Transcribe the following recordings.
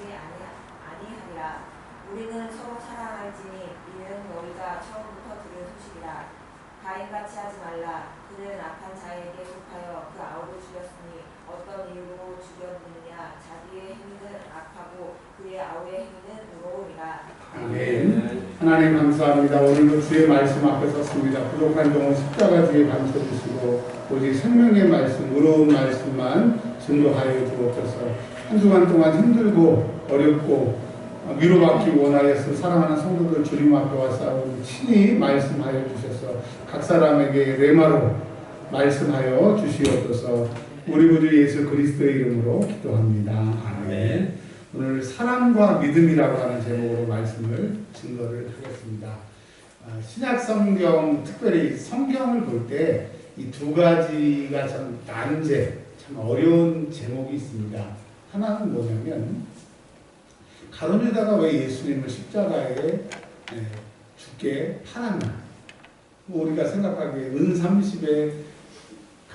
아니하리라. 우리는 서로 사랑할지니 이는 너희가 처음부터 들은 소식이라. 가인같이 하지 말라. 그는 악한 자에게 속하여 그 아우를 죽였으니 어떤 이유로 죽였느냐. 자기의 행위는 악하고 그의 아우의 행위는 의로움이라. 아멘. 하나님 감사합니다. 오늘도 주의 말씀 앞에 섰습니다. 부족한 종은 십자가 뒤에 감춰주시고 오직 생명의 말씀, 의로운 말씀만 증거하여 주옵소서. 한 주간 동안 힘들고 어렵고 위로받기 원하여서 사랑하는 성도들 주님 앞에 와서 친히 말씀하여 주셔서 각 사람에게 레마로 말씀하여 주시옵소서. 우리 구주 예수 그리스도의 이름으로 기도합니다. 아멘. 오늘 사랑과 믿음이라고 하는 제목으로 말씀을 증거를 하겠습니다. 신약 성경, 특별히 성경을 볼 때 이 두 가지가 참 난제, 참 어려운 제목이 있습니다. 하나는 뭐냐면 가룟 유다가 왜 예수님을 십자가에 죽게 팔았나. 우리가 생각하기에 은 30에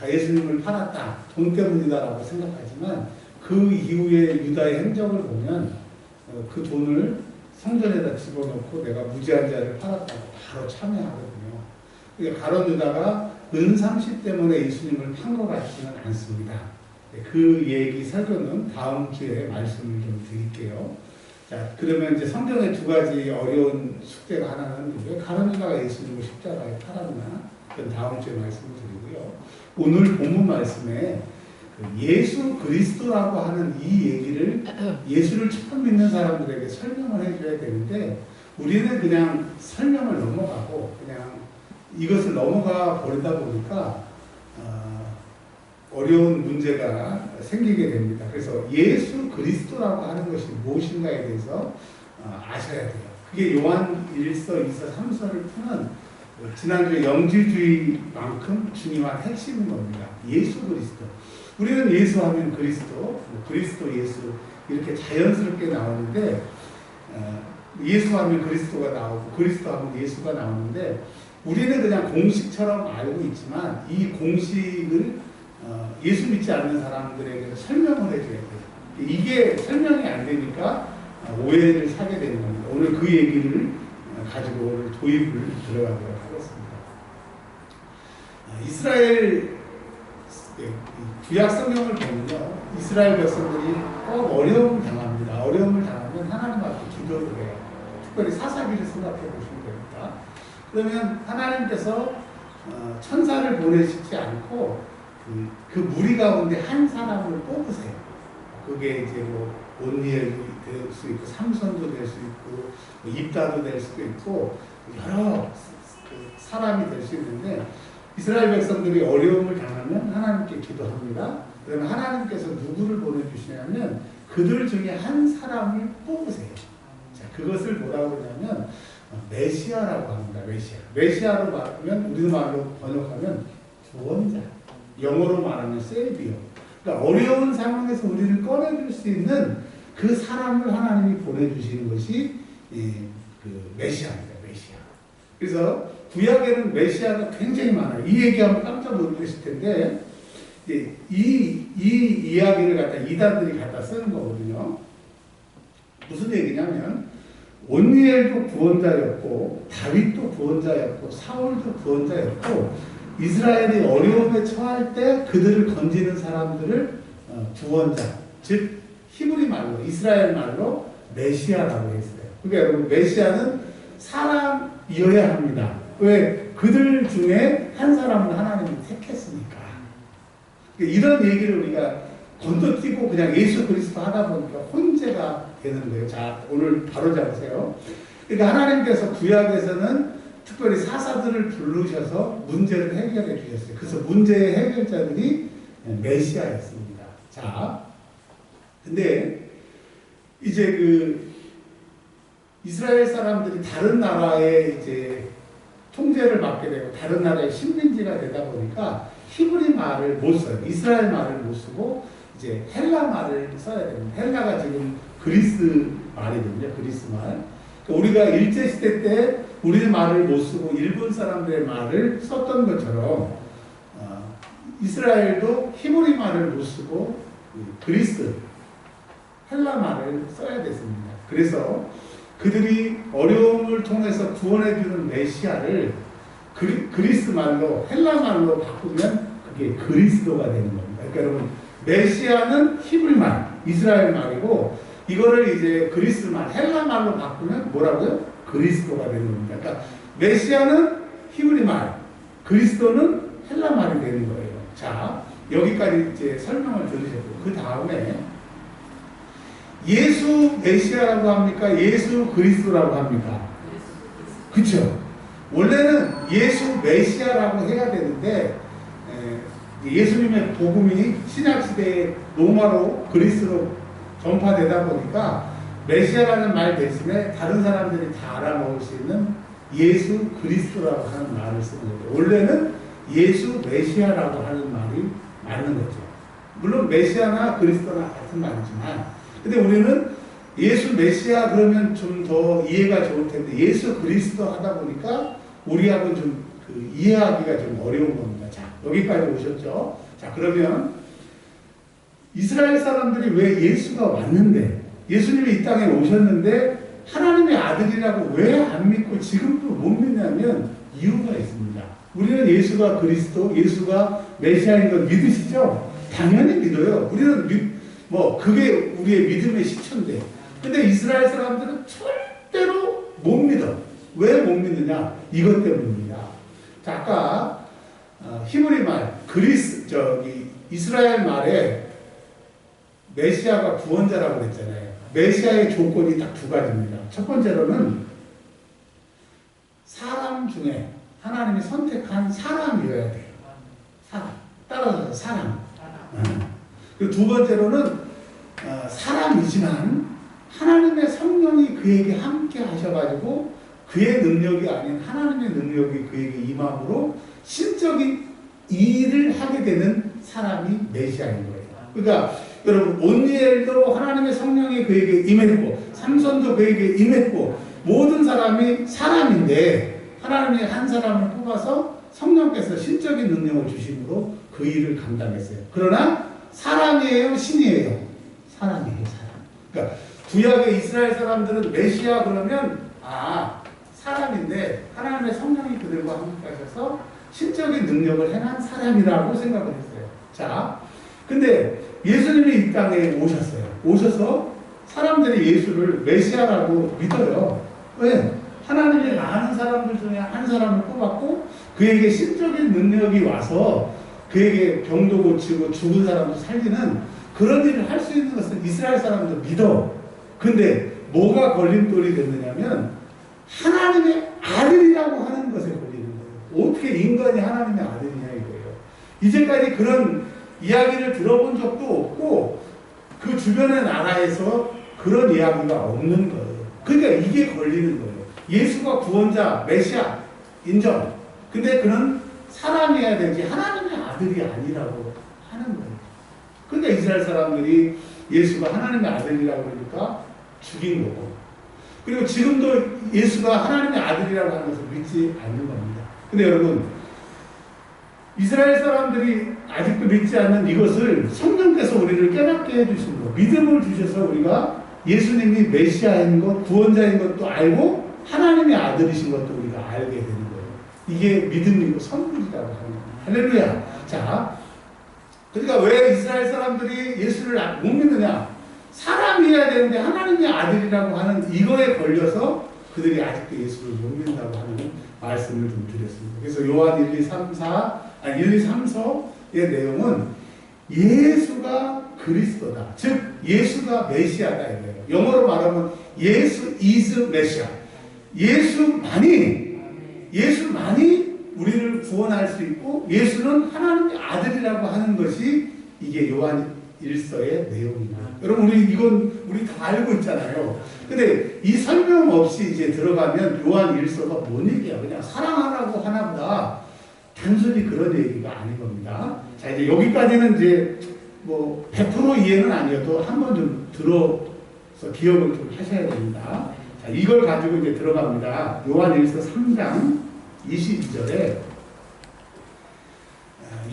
예수님을 팔았다, 돈 때문이다라고 생각하지만 그 이후에 유다의 행적을 보면 그 돈을 성전에다 집어넣고 내가 무지한 자를 팔았다고 바로 참여하거든요. 그러니까 가룟 유다가 은 30 때문에 예수님을 판 것 같지는 않습니다. 그 얘기 설교는 다음 주에 말씀을 좀 드릴게요. 자, 그러면 이제 성경의 두 가지 어려운 숙제가 하나는 왜 가룟 유다가 예수님을 십자가에 팔았나? 그건 다음 주에 말씀을 드리고요. 오늘 본문 말씀에 예수 그리스도라고 하는 이 얘기를 예수를 처음 믿는 사람들에게 설명을 해줘야 되는데 우리는 그냥 설명을 넘어가고 그냥 이것을 넘어가 버리다 보니까 어려운 문제가 생기게 됩니다. 그래서 예수 그리스도라고 하는 것이 무엇인가에 대해서 아셔야 돼요. 그게 요한 1서, 2서, 3서를 푸는 지난주에 영지주의만큼 중요한 핵심인 겁니다. 예수 그리스도. 우리는 예수하면 그리스도, 그리스도 예수 이렇게 자연스럽게 나오는데 예수하면 그리스도가 나오고 그리스도하면 예수가 나오는데 우리는 그냥 공식처럼 알고 있지만 이 공식을 예수 믿지 않는 사람들에게 설명을 해줘야 돼요. 이게 설명이 안 되니까 오해를 사게 되는 겁니다. 오늘 그 얘기를 가지고 오늘 도입을 들어가도록 하겠습니다. 이스라엘 구약 성경을 보면요, 이스라엘 백성들이 꼭 어려움을 당합니다. 어려움을 당하면 하나님 앞에 기도를 해요. 특별히 사사기를 생각해 보시면 됩니다. 그러면 하나님께서 천사를 보내시지 않고 그 무리 가운데 한 사람을 뽑으세요. 그게 이제 뭐 온니엘이 될 수 있고 삼손도 될 수 있고 입다도 될 수도 있고 여러 사람이 될 수 있는데 이스라엘 백성들이 어려움을 당하면 하나님께 기도합니다. 그러면 하나님께서 누구를 보내주시냐면 그들 중에 한 사람을 뽑으세요. 자, 그것을 뭐라고 그러냐면 메시아라고 합니다. 메시아로 말하면 우리말로 번역하면 구원자. 영어로 말하면 세이비어. 그러니까 어려운 상황에서 우리를 꺼내줄 수 있는 그 사람을 하나님이 보내주시는 것이 그 메시아입니다. 메시아. 그래서 구약에는 메시아가 굉장히 많아요. 이 얘기하면 깜짝 놀라실 텐데 이 이야기를 갖다 이단들이 갖다 쓰는 거거든요. 무슨 얘기냐면 온니엘도 구원자였고 다윗도 구원자였고 사울도 구원자였고 이스라엘이 어려움에 처할 때 그들을 건지는 사람들을 구원자, 즉 히브리 말로 이스라엘 말로 메시아라고 했어요. 그러니까 여러분 메시아는 사람이어야 합니다. 왜? 그들 중에 한 사람을 하나님이 택했으니까. 이런 얘기를 우리가 건너뛰고 그냥 예수 그리스도 하다 보니까 혼재가 되는 거예요. 자, 오늘 바로 잡으세요. 그러니까 하나님께서 구약에서는 특별히 사사들을 부르셔서 문제를 해결해 주셨어요. 그래서 문제의 해결자들이 메시아였습니다. 자, 근데 이제 그 이스라엘 사람들이 다른 나라에 이제 통제를 받게 되고 다른 나라의 식민지가 되다 보니까 히브리 말을 못 써요. 이스라엘 말을 못 쓰고 이제 헬라 말을 써야 됩니다. 헬라가 지금 그리스 말이거든요. 그리스 말. 우리가 일제시대 때 우리의 말을 못 쓰고 일본 사람들의 말을 썼던 것처럼 이스라엘도 히브리 말을 못 쓰고 그리스 헬라말을 써야 됐습니다. 그래서 그들이 어려움을 통해서 구원해주는 메시아를 그리스말로 헬라말로 바꾸면 그게 그리스도가 되는 겁니다. 그러니까 여러분 메시아는 히브리말, 이스라엘 말이고 이거를 이제 그리스말, 헬라말로 바꾸면 뭐라고요? 그리스도가 되는 겁니다. 그러니까 메시아는 히브리말, 그리스도는 헬라말이 되는 거예요. 자, 여기까지 이제 설명을 들으셨고 그 다음에 예수 메시아라고 합니까? 예수 그리스도라고 합니까? 그렇죠. 원래는 예수 메시아라고 해야 되는데 예수님의 복음이 신약시대에 로마로 그리스로 전파되다 보니까 메시아라는 말 대신에 다른 사람들이 다 알아먹을 수 있는 예수 그리스도라고 하는 말을 쓰는 거죠. 원래는 예수 메시아라고 하는 말이 맞는 거죠. 물론 메시아나 그리스도나 같은 말이지만 근데 우리는 예수 메시아 그러면 좀 더 이해가 좋을 텐데 예수 그리스도 하다 보니까 우리하고 좀 이해하기가 좀 어려운 겁니다. 자, 여기까지 오셨죠? 자, 그러면 이스라엘 사람들이 왜 예수가 왔는데 예수님이 이 땅에 오셨는데 하나님의 아들이라고 왜 안 믿고 지금도 못 믿냐면 이유가 있습니다. 우리는 예수가 그리스도, 예수가 메시아인 걸 믿으시죠? 당연히 믿어요. 우리는 그게 우리의 믿음의 시초인데. 근데 이스라엘 사람들은 절대로 못 믿어. 왜 못 믿느냐? 이것 때문입니다. 자, 아까 히브리 말, 이스라엘 말에 메시아가 구원자라고 그랬잖아요. 메시아의 조건이 딱 두 가지입니다. 첫 번째로는 사람 중에 하나님이 선택한 사람이어야 돼요. 사람. 따라서 사람. 그리고 두 번째로는 사람이지만 하나님의 성령이 그에게 함께 하셔가지고 그의 능력이 아닌 하나님의 능력이 그에게 임함으로 신적인 일을 하게 되는 사람이 메시아인 거예요. 그러니까 여러분 온니엘도 하나님의 성령이 그에게 임했고 삼손도 그에게 임했고 모든 사람이 사람인데 하나님이 한 사람을 뽑아서 성령께서 신적인 능력을 주심으로 그 일을 감당했어요. 그러나 사람이에요? 신이에요? 사람이에요. 사람. 그러니까 구약의 이스라엘 사람들은 메시아 그러면 사람인데 하나님의 성령이 그들과 함께 하셔서 신적인 능력을 행한 사람이라고 생각을 했어요. 자, 근데 예수님이 이 땅에 오셨어요. 오셔서 사람들이 예수를 메시아라고 믿어요. 왜? 하나님이 많은 사람들 중에 한 사람을 뽑았고 그에게 신적인 능력이 와서 그에게 병도 고치고 죽은 사람도 살리는 그런 일을 할 수 있는 것은 이스라엘 사람도 믿어. 근데 뭐가 걸림돌이 됐느냐면 하나님의 아들이라고 하는 것에 걸리는 거예요. 어떻게 인간이 하나님의 아들이냐 이거예요. 이제까지 그런 이야기를 들어본 적도 없고 그 주변의 나라에서 그런 이야기가 없는 거예요. 그러니까 이게 걸리는 거예요. 예수가 구원자, 메시아 인정. 근데 그는 사람이어야 되지 하나님의 아들이 아니라고 하는 거예요. 그러니까 이스라엘 사람들이 예수가 하나님의 아들이라고 그러니까 죽인 거고 그리고 지금도 예수가 하나님의 아들이라고 하는 것을 믿지 않는 겁니다. 근데 여러분 이스라엘 사람들이 아직도 믿지 않는 이것을 성령께서 우리를 깨닫게 해주신 것, 믿음을 주셔서 우리가 예수님이 메시아인 것, 구원자인 것도 알고 하나님의 아들이신 것도 우리가 알게 되는 거예요. 이게 믿음이고 선물이라고 하는 겁니다. 할렐루야. 자, 그러니까 왜 이스라엘 사람들이 예수를 못 믿느냐? 사람이어야 되는데 하나님의 아들이라고 하는 이거에 걸려서 그들이 아직도 예수를 못 믿는다고 하는 말씀을 좀 드렸습니다. 그래서 요한 1, 2, 3서의 내용은 예수가 그리스도다. 즉 예수가 메시아다 이거예요. 영어로 말하면 예수 is 메시아. 예수만이 우리를 구원할 수 있고 예수는 하나님의 아들이라고 하는 것이 이게 요한 1서의 내용입니다. 여러분 우리 다 알고 있잖아요. 근데 이 설명 없이 이제 들어가면 요한 1서가 뭔 얘기야? 그냥 사랑하라고 하나보다 단순히 그런 얘기가 아닌 겁니다. 자, 이제 여기까지는 이제 100% 이해는 아니어도 한번 좀 들어서 기억을 좀 하셔야 됩니다. 자, 이걸 가지고 이제 들어갑니다. 요한 1서 3장 22절에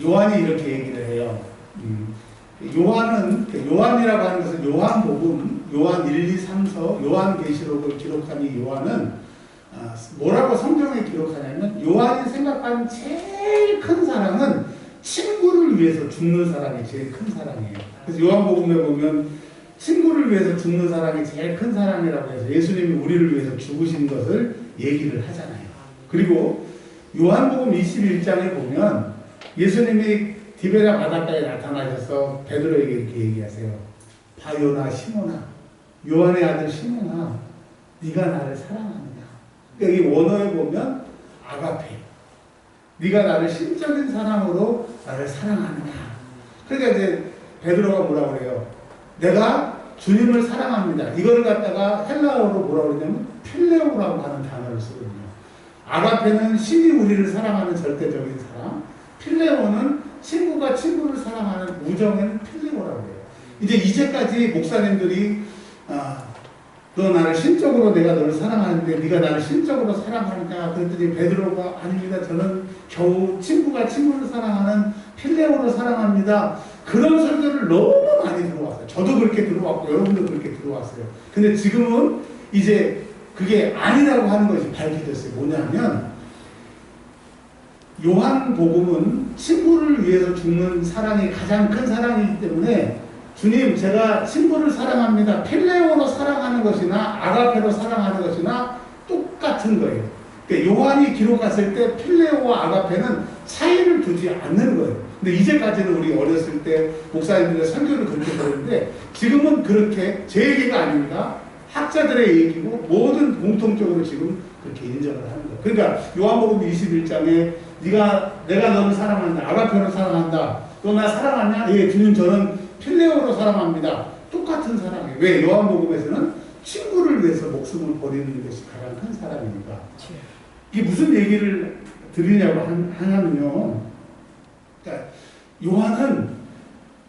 요한이 이렇게 얘기를 해요. 요한이라고 하는 것은 요한복음, 요한 1, 2, 3서, 요한계시록을 기록한 이 요한은 뭐라고 성경에 기록하냐면 요한이 생각하는 제일 큰 사랑은 친구를 위해서 죽는 사랑이 제일 큰 사랑이에요. 그래서 요한복음에 보면 친구를 위해서 죽는 사랑이 제일 큰 사랑이라고 해서 예수님이 우리를 위해서 죽으신 것을 얘기를 하잖아요. 그리고 요한복음 21장에 보면 예수님이 디베랴 바닷가에 나타나셔서 베드로에게 이렇게 얘기하세요. 바요나 시몬아, 요한의 아들 시몬아, 네가 나를 사랑하느냐. 여기 원어에 보면 아가페, 네가 나를 신적인 사랑으로 나를 사랑하느냐. 그러니까 이제 베드로가 뭐라고 그래요? 내가 주님을 사랑합니다. 이거를 갖다가 헬라어로 뭐라고 그러냐면 필레오라고 하는 단어를 쓰거든요. 아가페는 신이 우리를 사랑하는 절대적인 사랑, 필레오는 친구가 친구를 사랑하는 우정에는 필레오라고 해요. 이제까지 목사님들이 너 나를 신적으로 내가 너를 사랑하는데 네가 나를 신적으로 사랑하느냐 그랬더니 베드로가 아닙니다. 저는 겨우 친구가 친구를 사랑하는 필레오로 사랑합니다. 그런 설교를 너무 많이 들어왔어요. 저도 그렇게 들어왔고 여러분도 그렇게 들어왔어요. 근데 지금은 이제 그게 아니라고 하는 것이 밝혀졌어요. 뭐냐면 요한복음은 친구를 위해서 죽는 사랑이 가장 큰 사랑이기 때문에 주님 제가 친구를 사랑합니다. 필레오로 사랑하는 것이나 아가페로 사랑하는 것이나 똑같은 거예요. 그러니까 요한이 기록했을 때 필레오와 아가페는 차이를 두지 않는 거예요. 근데 이제까지는 우리 어렸을 때 목사님들의 설교를 그렇게 들었는데 지금은 그렇게 제 얘기가 아닙니다. 학자들의 얘기고 모든 공통적으로 지금 그렇게 인정을 하는 거예요. 그러니까 요한복음 21장에 내가 너를 사랑한다. 아가페로 사랑한다. 너 나 사랑하냐? 예, 주님 저는 필레오로 사랑합니다. 똑같은 사랑이에요. 왜? 요한복음에서는 친구를 위해서 목숨을 버리는 것이 가장 큰 사랑이니까. 이게 무슨 얘기를 드리냐고 하냐면요. 그러니까 요한은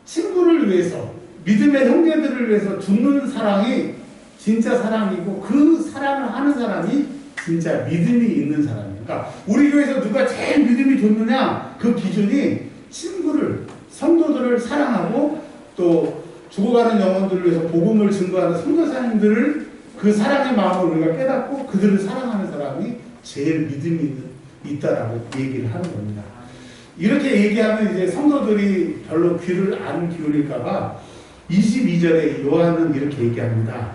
친구를 위해서, 믿음의 형제들을 위해서 죽는 사랑이 진짜 사랑이고 그 사랑을 하는 사람이 진짜 믿음이 있는 사람이에요. 그러니까 우리 교회에서 누가 제일 믿음이 좋느냐? 그 기준이 친구를, 성도들을 사랑하고 또 죽어가는 영혼들을 위해서 복음을 증거하는 선교사님들을 그 사랑의 마음을 우리가 깨닫고 그들을 사랑하는 사람이 제일 믿음이 있다라고 얘기를 하는 겁니다. 이렇게 얘기하면 이제 성도들이 별로 귀를 안 기울일까봐 22절에 요한은 이렇게 얘기합니다.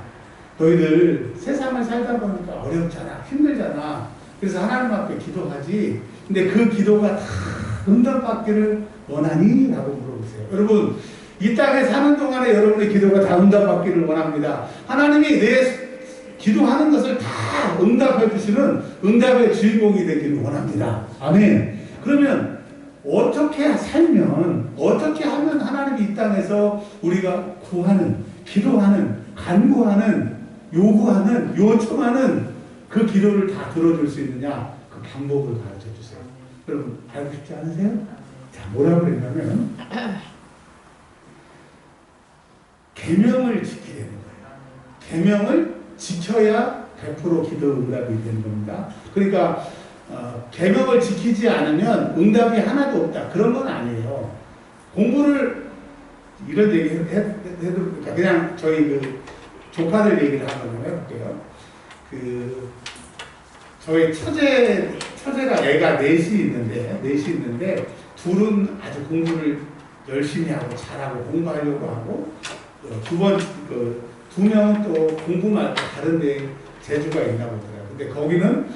너희들 세상을 살다 보니까 어렵잖아, 힘들잖아. 그래서 하나님 앞에 기도하지. 근데 그 기도가 다 응답받기를 원하니? 라고 물어보세요. 여러분, 이 땅에 사는 동안에 여러분의 기도가 다 응답받기를 원합니다. 하나님이 내 기도하는 것을 다 응답해 주시는 응답의 주인공이 되기를 원합니다. 아멘. 그러면 어떻게 살면, 어떻게 하면 하나님이 이 땅에서 우리가 구하는, 기도하는, 간구하는, 요구하는, 요청하는 그 기도를 다 들어줄 수 있느냐? 그 방법을 가르쳐 주세요. 여러분, 알고 싶지 않으세요? 자, 뭐라고 그랬냐면, 계명을 지키게 되는 거예요. 계명을 지켜야 100% 기도 응답이 되는 겁니다. 그러니까 계명을 지키지 않으면 응답이 하나도 없다. 그런 건 아니에요. 공부를 이런 얘기 해도 그냥 저희 그 조카들 얘기를 한번 해볼게요. 저희 처제가 애가 넷이 있는데 둘은 아주 공부를 열심히 하고 잘하고 공부하려고 하고 두 명은 또 공부만 다른데 재주가 있나 보더라고요. 근데 거기는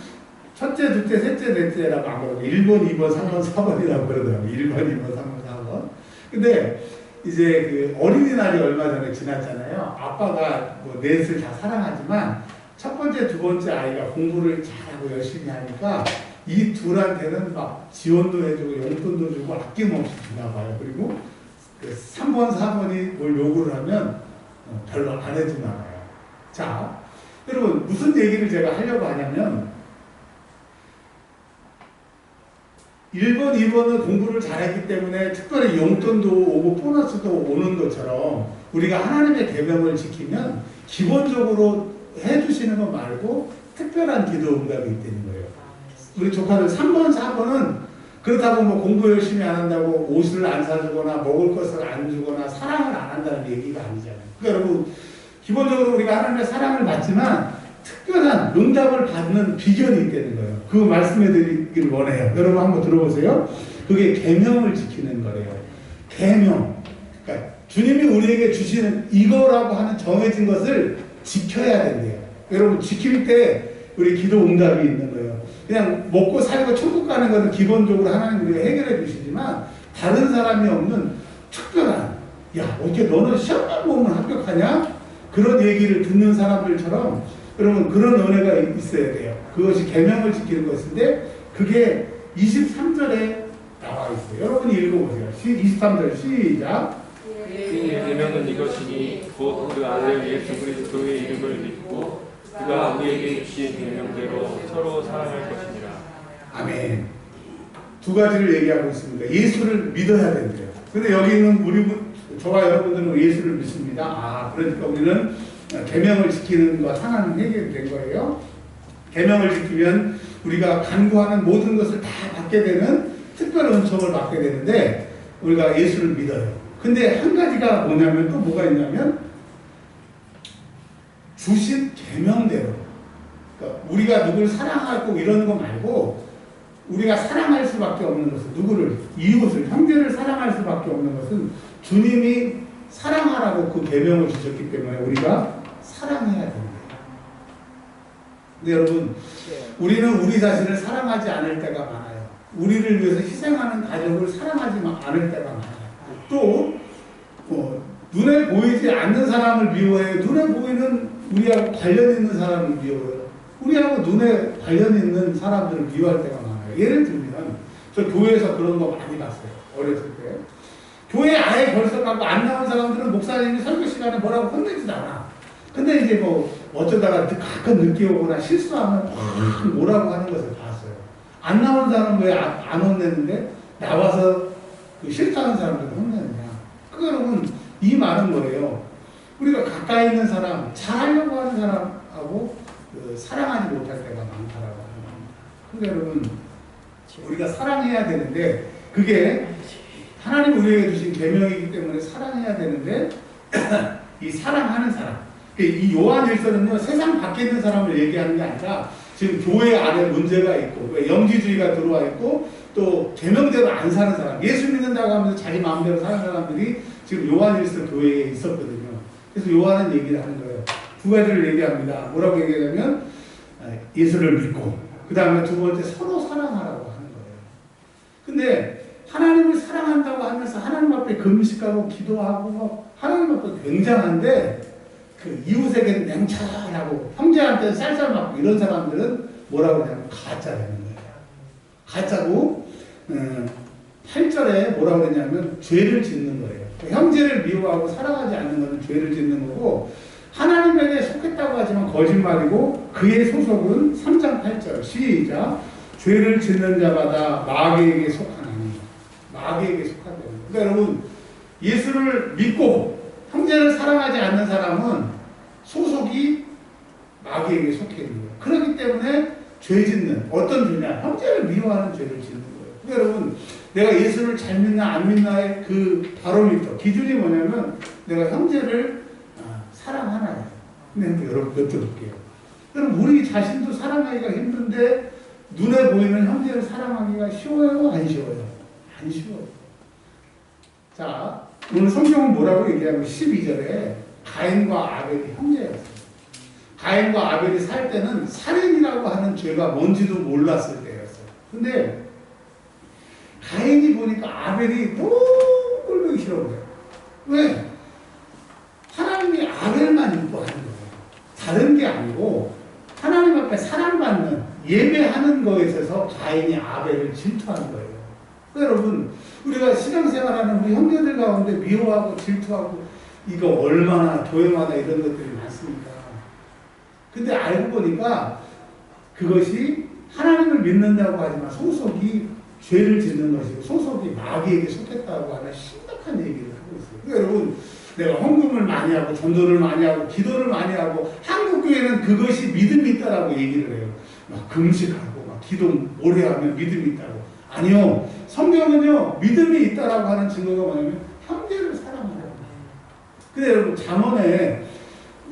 첫째, 둘째, 셋째, 넷째라고 안 그러고 1번, 2번, 3번, 4번이라고 그러더라고요. 1번, 2번, 3번, 4번. 근데 이제 그 어린이날이 얼마 전에 지났잖아요. 아빠가 뭐 넷을 다 사랑하지만 첫 번째, 두 번째 아이가 공부를 잘하고 열심히 하니까 이 둘한테는 막 지원도 해주고 용돈도 주고 아낌없이 주나 봐요. 그리고 그 3번, 4번이 뭘 요구를 하면 별로 안 해주나 봐요. 자, 여러분 무슨 얘기를 제가 하려고 하냐면 1번, 2번은 공부를 잘했기 때문에 특별히 용돈도 오고 보너스도 오는 것처럼 우리가 하나님의 계명을 지키면 기본적으로 해주시는 것 말고 특별한 기도 응답이 있다는 거예요. 우리 조카들 3번, 4번은 그렇다고 뭐 공부 열심히 안 한다고 옷을 안 사주거나 먹을 것을 안 주거나 사랑을 안 한다는 얘기가 아니잖아요. 그러니까 여러분 기본적으로 우리가 하나님의 사랑을 받지만 특별한 응답을 받는 비결이 있다는 거예요. 그거 말씀해 드리길 원해요. 여러분 한번 들어보세요. 그게 계명을 지키는 거래요. 계명. 그러니까 주님이 우리에게 주시는 이거라고 하는 정해진 것을 지켜야 된대요. 여러분 지킬 때 우리 기도 응답이 있는 거예요. 그냥 먹고 살고 천국 가는 것은 기본적으로 하나님 우리가 해결해 주시지만 다른 사람이 없는 특별한 야 어떻게 너는 시험만 보면 합격하냐? 그런 얘기를 듣는 사람들처럼 여러분 그런 은혜가 있어야 돼요. 그것이 계명을 지키는 것인데 그게 23절에 나와 있어요. 여러분이 읽어보세요. 23절 시작. 그의 계명은 이것이니 곧 그 아들 예수 그리스도의 이름을 믿고 그가 우리에게 주신 계명대로 서로 사랑할 것이니라. 아멘. 두 가지를 얘기하고 있습니다. 예수를 믿어야 된대요. 근데 여기 있는 저와 여러분들은 예수를 믿습니다. 아, 그러니까 우리는 계명을 지키는 것 하나는 해결이 된 거예요. 계명을 지키면 우리가 간구하는 모든 것을 다 받게 되는 특별한 은총을 받게 되는데 우리가 예수를 믿어요. 근데 한 가지가 뭐냐면 또 뭐가 있냐면 주신 계명대로 그러니까 우리가 누구를 사랑하고 이러는 거 말고 우리가 사랑할 수밖에 없는 것은 누구를 이웃을 형제를 사랑할 수밖에 없는 것은 주님이 사랑하라고 그 계명을 주셨기 때문에 우리가 사랑해야 됩니다. 근데 여러분 우리는 우리 자신을 사랑하지 않을 때가 많아요. 우리를 위해서 희생하는 가족을 사랑하지 않을 때가 많아요. 또 눈에 보이지 않는 사람을 미워해요. 눈에 보이는 우리하고 관련 있는 사람을 미워해요. 우리하고 눈에 관련 있는 사람들을 미워할 때가 많아요. 예를 들면 저 교회에서 그런 거 많이 봤어요. 어렸을 때. 교회 아예 벌써 가고 안 나온 사람들은 목사님이 설교 시간에 뭐라고 혼내지도 않아. 근데 이제 뭐 어쩌다가 가끔 늦게 오거나 실수하면 뭐라고 하는 것을 봤어요. 안 나온 사람은 왜 안 혼내는데 나와서 그 싫다는 사람들은 혼내느냐. 그거는 이 말은 뭐예요? 우리가 가까이 있는 사람, 잘하려고 하는 사람하고 사랑하지 못할 때가 많다라고 하는 겁니다. 그러니까 여러분 우리가 사랑해야 되는데 그게 하나님 우리에게 주신 계명이기 때문에 사랑해야 되는데 이 사랑하는 사람 이 요한일서는요 세상 밖에 있는 사람을 얘기하는 게 아니라 지금 교회 안에 문제가 있고 영지주의가 들어와 있고 또 계명대로 안 사는 사람 예수 믿는다고 하면서 자기 마음대로 사는 사람들이 지금 요한일서 교회에 있었거든요. 그래서 요한은 얘기를 하는 거예요. 두 가지를 얘기합니다. 뭐라고 얘기하냐면 예수를 믿고 그 다음에 두 번째 서로 사랑하라고 하는 거예요. 근데 하나님을 사랑한다고 하면서 하나님 앞에 금식하고 기도하고 하나님 앞에 굉장한데 그 이웃에게는 냉철하고 형제한테는 쌀쌀 맞고 이런 사람들은 뭐라고 하냐면 가짜라는 거예요. 가짜고 8절에 뭐라고 그러냐면 죄를 짓는 거예요. 형제를 미워하고 사랑하지 않는 것은 죄를 짓는 거고 하나님에게 속했다고 하지만 거짓말이고 그의 소속은 3장 8절 시작 죄를 짓는 자마다 마귀에게 속하나니 마귀에게 속한다는 거예요. 그러니까 여러분 예수를 믿고 형제를 사랑하지 않는 사람은 소속이 마귀에게 속해 있는 거예요. 그렇기 때문에 죄 짓는 어떤 죄냐 형제를 미워하는 죄를 짓는 거예요. 그러니까 여러분 내가 예수를 잘 믿나 안 믿나의 그 바로미터 기준이 뭐냐면 내가 형제를 사랑하나요? 근데 여러분 여쭤볼게요. 그럼 우리 자신도 사랑하기가 힘든데 눈에 보이는 형제를 사랑하기가 쉬워요? 안 쉬워요? 안 쉬워요. 자 오늘 성경은 뭐라고 얘기하면 12절에 가인과 아벨이 형제였어요. 가인과 아벨이 살 때는 살인이라고 하는 죄가 뭔지도 몰랐을 때였어요. 근데 가인이 보니까 아벨이 너무 꼴보기 싫어 보여요. 왜? 하나님이 아벨만 이뻐하는 거예요. 다른 게 아니고 하나님 앞에 사랑받는 예배하는 거에 있어서 가인이 아벨을 질투하는 거예요. 그러니까 여러분 우리가 신앙생활하는 우리 형제들 가운데 미워하고 질투하고 이거 얼마나 교회마다 이런 것들이 많습니까? 근데 알고 보니까 그것이 하나님을 믿는다고 하지만 소속이 죄를 짓는 것이고 소속이 마귀에게 속했다고 하는 심각한 얘기를 하고 있어요. 그러니까 여러분 내가 헌금을 많이 하고 전도를 많이 하고 기도를 많이 하고 한국교회는 그것이 믿음이 있다라고 얘기를 해요. 막 금식하고 막 기도 오래 하면 믿음이 있다고. 아니요. 성경은요, 믿음이 있다라고 하는 증거가 뭐냐면 형제를 사랑하라고. 근데 여러분, 잠언에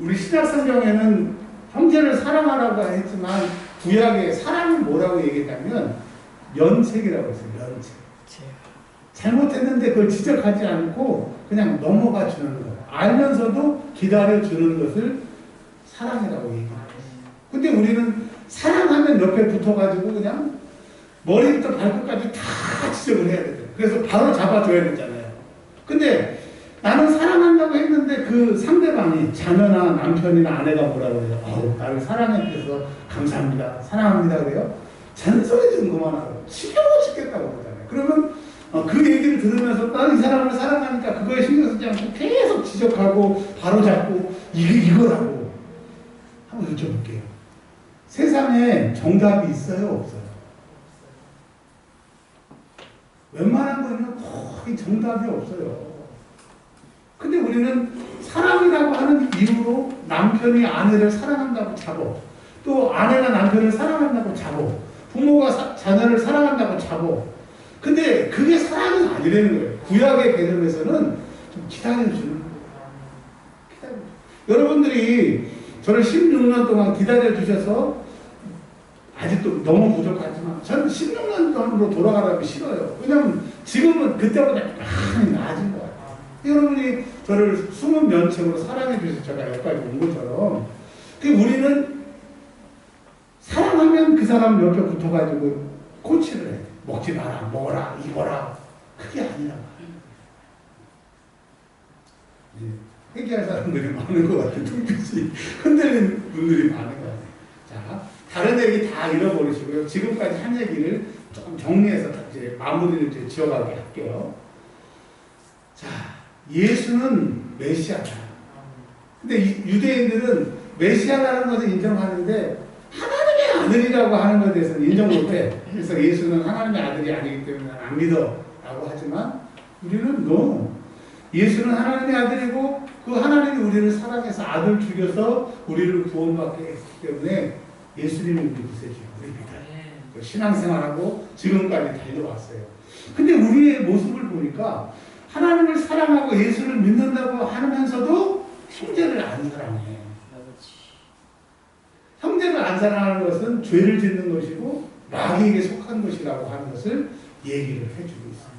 우리 신약 성경에는 형제를 사랑하라고 했지만 구약에 사랑을 뭐라고 얘기했냐면 연책이라고 했어요. 연책. 잘못했는데 그걸 지적하지 않고 그냥 넘어가 주는 거. 알면서도 기다려 주는 것을 사랑이라고 얘기해요. 근데 우리는 사랑하면 옆에 붙어가지고 그냥 머리부터 발끝까지 다 지적을 해야 돼요. 그래서 바로 잡아줘야 되잖아요. 근데 나는 사랑한다고 했는데 그 상대방이 자녀나 남편이나 아내가 뭐라고 해요? 나를 사랑해 주셔서 감사합니다. 사랑합니다. 그래요? 잔소리 좀 그만하고 지겨워 죽겠다고 그러잖아요. 그러면 그 얘기를 들으면서 나는 이 사람을 사랑하니까 그거에 신경 쓰지 않고 계속 지적하고 바로잡고 이거라고 한번 여쭤볼게요. 세상에 정답이 있어요? 없어요? 웬만한 거는 거의 정답이 없어요. 근데 우리는 사랑이라고 하는 이유로 남편이 아내를 사랑한다고 잡어. 또 아내가 남편을 사랑한다고 잡어. 부모가 자녀를 사랑한다고 잡어. 근데 그게 사랑이 아니라는 거예요. 구약의 개념에서는 좀 기다려주는 거예요. 여러분들이 저를 16년 동안 기다려주셔서 아직도 너무 부족하지만 저는 16년 전으로 돌아가라고 싫어요. 왜냐면 지금은 그때보다 많이 나아진 것 같아요. 여러분이 저를 숨은 면책으로 사랑해 주셔서 제가 여기까지 온 것처럼 우리는 사랑하면 그 사람 옆에 붙어가지고 코치를 해. 먹지 마라, 먹어라, 입어라. 그게 아니란 말이에요. 회개할 사람들이 많은 것 같아요. 눈빛이 흔들리는 분들이 많은 것 같아요. 자, 다른 얘기 다 잃어버리시고요. 지금까지 한 얘기를 조금 정리해서 이제 마무리를 이제 지어가게 할게요. 자, 예수는 메시아다. 근데 유대인들은 메시아라는 것을 인정하는데 하나님의 아들이라고 하는 것에 대해서는 인정 못해. 그래서 예수는 하나님의 아들이 아니기 때문에 안 믿어라고 하지만 우리는 예수는 하나님의 아들이고 그 하나님이 우리를 사랑해서 아들 죽여서 우리를 구원받게 했기 때문에 예수님을 우리 구세주요. 우리 믿어요. 신앙생활하고 지금까지 달려왔어요. 근데 우리의 모습을 보니까 하나님을 사랑하고 예수를 믿는다고 하면서도 형제를 안 사랑해. 형제를 안 사랑하는 것은 죄를 짓는 것이고 마귀에게 속한 것이라고 하는 것을 얘기를 해주고 있어요.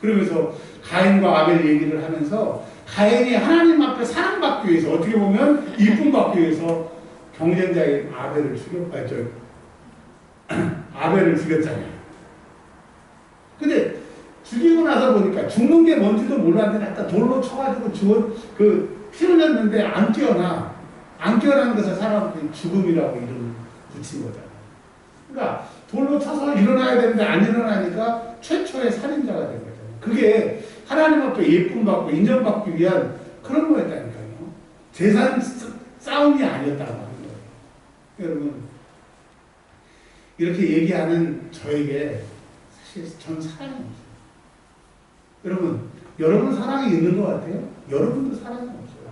그러면서 가인과 아벨 얘기를 하면서 가인이 하나님 앞에 사랑받기 위해서 어떻게 보면 이쁨 받기 위해서 경쟁자인 아벨을 죽였잖아요. 근데 죽이고 나서 보니까 죽는 게 뭔지도 몰랐는데 갖다 돌로 쳐가지고 피 흘렸는데 안 깨어난 것을 사람들이 죽음이라고 이름 붙인 거잖아요. 그러니까 돌로 쳐서 일어나야 되는데 안 일어나니까 최초의 살인자가 된 거잖아요. 그게 하나님 앞에 예쁨 받고 인정받기 위한 그런 거였다니까요. 재산 싸움이 아니었다고 하는 거예요. 여러분, 이렇게 얘기하는 저에게 사실 전 사랑이 없어요. 여러분 사랑이 있는 것 같아요? 여러분도 사랑이 없어요.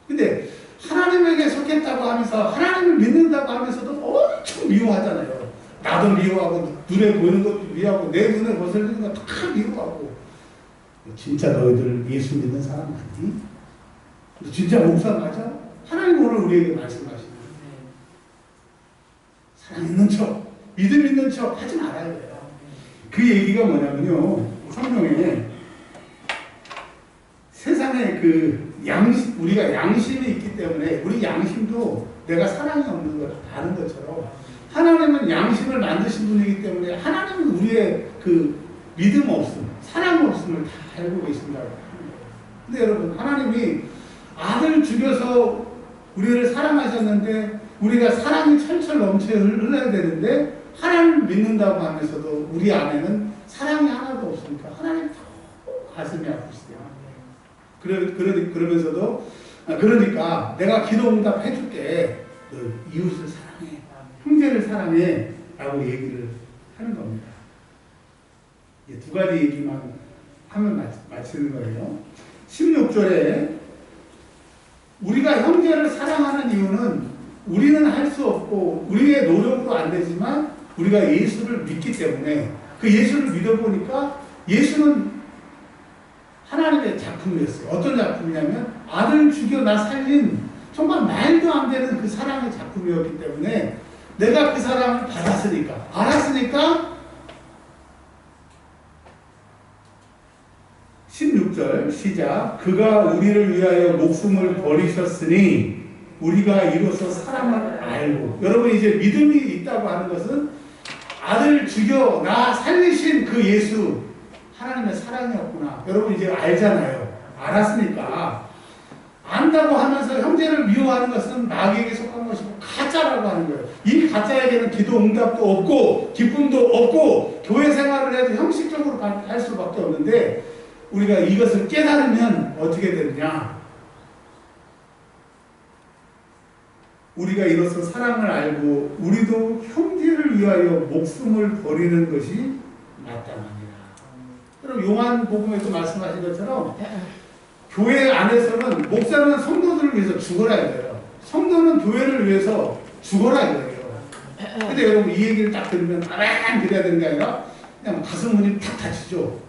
근데 하나님에게 속했다고 하면서 하나님을 믿는다고 하면서도 엄청 미워하잖아요. 나도 미워하고 눈에 보이는 것도 미워하고 내 눈에 거슬리는 거 다 미워하고. 진짜 너희들 예수 믿는 사람 맞니? 너 진짜 목사 맞아? 하나님 오늘 우리에게 말씀하시는 사랑 있는 척, 믿음 있는 척 하지 말아야 돼요. 그 얘기가 뭐냐면요, 성경에 세상에 우리가 양심이 있기 때문에 우리 양심도 내가 사랑이 없는 걸 아는 것처럼 하나님은 양심을 만드신 분이기 때문에 하나님은 우리의 믿음 없음, 사랑 없음을 다 알고 계신다고 합니다. 근데 여러분, 하나님이 아들 죽여서 우리를 사랑하셨는데 우리가 사랑이 철철 넘쳐 흘러야 되는데 하나님을 믿는다고 하면서도 우리 안에는 사랑이 하나도 없으니까 하나님 가슴이 아프시대요. 그러니까 내가 기도 응답 해줄게. 너 이웃을 사랑해. 형제를 사랑해. 라고 얘기를 하는 겁니다. 두 가지 얘기만 하면 마치는 거예요. 16절에 우리가 형제를 사랑하는 이유는 우리는 할 수 없고 우리의 노력으로 안 되지만 우리가 예수를 믿기 때문에 그 예수를 믿어보니까 예수는 하나님의 작품이었어요. 어떤 작품이냐면 아들 죽여 나 살린 정말 말도 안 되는 그 사랑의 작품이었기 때문에 내가 그 사랑을 받았으니까, 알았으니까 16절 시작. 그가 우리를 위하여 목숨을 버리셨으니 우리가 이로써 사랑을 알고. 여러분 이제 믿음이 있다고 하는 것은 아들 죽여 나 살리신 그 예수 하나님의 사랑이었구나. 여러분 이제 알잖아요. 알았으니까. 안다고 하면서 형제를 미워하는 것은 마귀에게 속한 것이고 가짜라고 하는 거예요. 이 가짜에게는 기도 응답도 없고 기쁨도 없고 교회 생활을 해도 형식적으로 할 수밖에 없는데 우리가 이것을 깨달으면 어떻게 되느냐? 우리가 이로써 사랑을 알고 우리도 형제를 위하여 목숨을 버리는 것이 마땅합니다. 그럼 요한복음에도 말씀하신 것처럼 교회 안에서는 목사는 성도들을 위해서 죽어라 이거예요. 성도는 교회를 위해서 죽어라 이거예요. 근데 여러분 이 얘기를 딱 들으면 아랑 그래야 되는 게 아니라 그냥 가슴 문이 탁 닫히죠.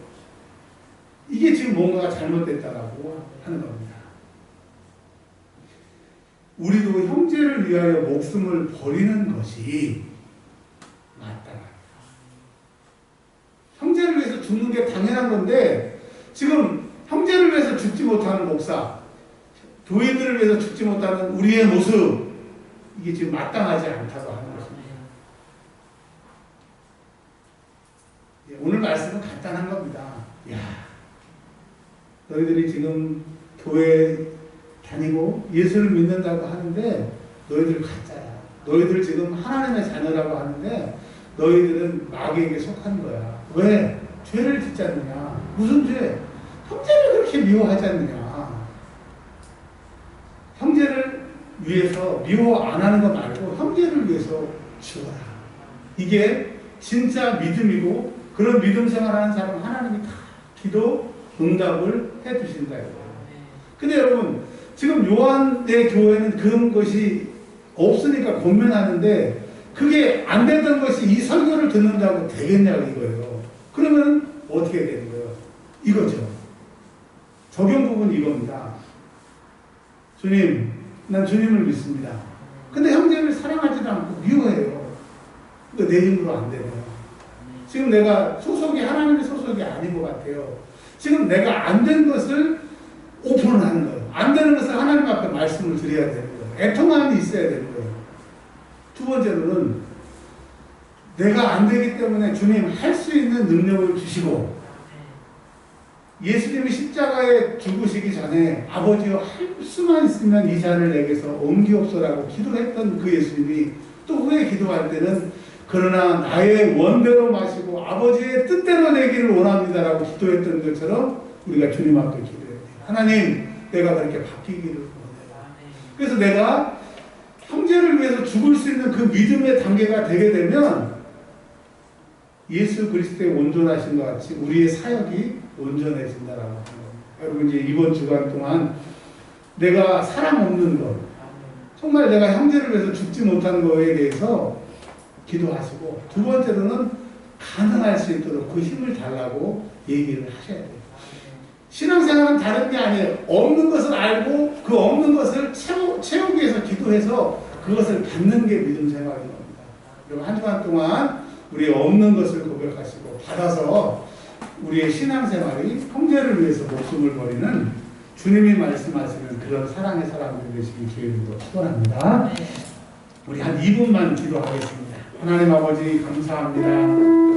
이게 지금 뭔가가 잘못됐다라고 하는 겁니다. 우리도 형제를 위하여 목숨을 버리는 것이 마땅합니다. 형제를 위해서 죽는 게 당연한 건데 지금 형제를 위해서 죽지 못하는 목사, 교인들을 위해서 죽지 못하는 우리의 모습, 이게 지금 마땅하지 않다고 하는 것입니다. 오늘 말씀은 간단한 겁니다. 야, 너희들이 지금 교회 다니고 예수를 믿는다고 하는데 너희들 가짜야. 너희들 지금 하나님의 자녀라고 하는데 너희들은 마귀에게 속한 거야. 왜? 죄를 짓지 않느냐? 무슨 죄? 형제를 그렇게 미워하지 않느냐? 형제를 위해서 미워 안 하는 거 말고 형제를 위해서 죽어라. 이게 진짜 믿음이고 그런 믿음 생활하는 사람 하나님이 다 기도 응답을 해주신다 이거예요. 근데 여러분 지금 요한의 교회는 그런 것이 없으니까 권면하는데 그게 안 됐던 것이 이 설교를 듣는다고 되겠냐고 이거예요. 그러면 어떻게 되는 거예요? 이거죠. 적용 부분 이겁니다. 주님, 난 주님을 믿습니다. 근데 형제를 사랑하지도 않고 미워해요. 그러니까 내 힘으로 안 되네요. 지금 내가 소속이 하나님의 소속이 아닌 것 같아요. 지금 내가 안 된 것을 오픈을 하는 거예요. 안 되는 것을 하나님 앞에 말씀을 드려야 되는 거예요. 애통함이 있어야 되는 거예요. 두 번째로는 내가 안 되기 때문에 주님 할 수 있는 능력을 주시고 예수님이 십자가에 죽으시기 전에 아버지여 할 수만 있으면 이 잔을 내게서 옮기옵소라고 기도했던 그 예수님이 또 후에 기도할 때는 그러나 나의 원대로 마시고 아버지의 뜻대로 되기를 원합니다라고 기도했던 것처럼 우리가 주님 앞에 기도해야 돼요. 하나님, 내가 그렇게 바뀌기를 원해요. 그래서 내가 형제를 위해서 죽을 수 있는 그 믿음의 단계가 되게 되면 예수 그리스도의 온전하신 것 같이 우리의 사역이 온전해진다라고 하는 겁니다. 여러분 이제 이번 주간 동안 내가 사랑 없는 것, 정말 내가 형제를 위해서 죽지 못한 거에 대해서 기도하시고 두 번째로는 가능할 수 있도록 그 힘을 달라고 얘기를 하셔야 돼요. 신앙생활은 다른 게 아니에요. 없는 것을 알고 그 없는 것을 채우기 위해서 기도해서 그것을 받는 게 믿음 생활인 겁니다. 그리고 한 주간 동안 우리의 없는 것을 고백하시고 받아서 우리의 신앙생활이 형제를 위해서 목숨을 버리는 주님이 말씀하시는 그런 사랑의 사람들이 되시길 주님으로 축원합니다. 우리 한 2분만 기도하겠습니다. 하나님 아버지 감사합니다.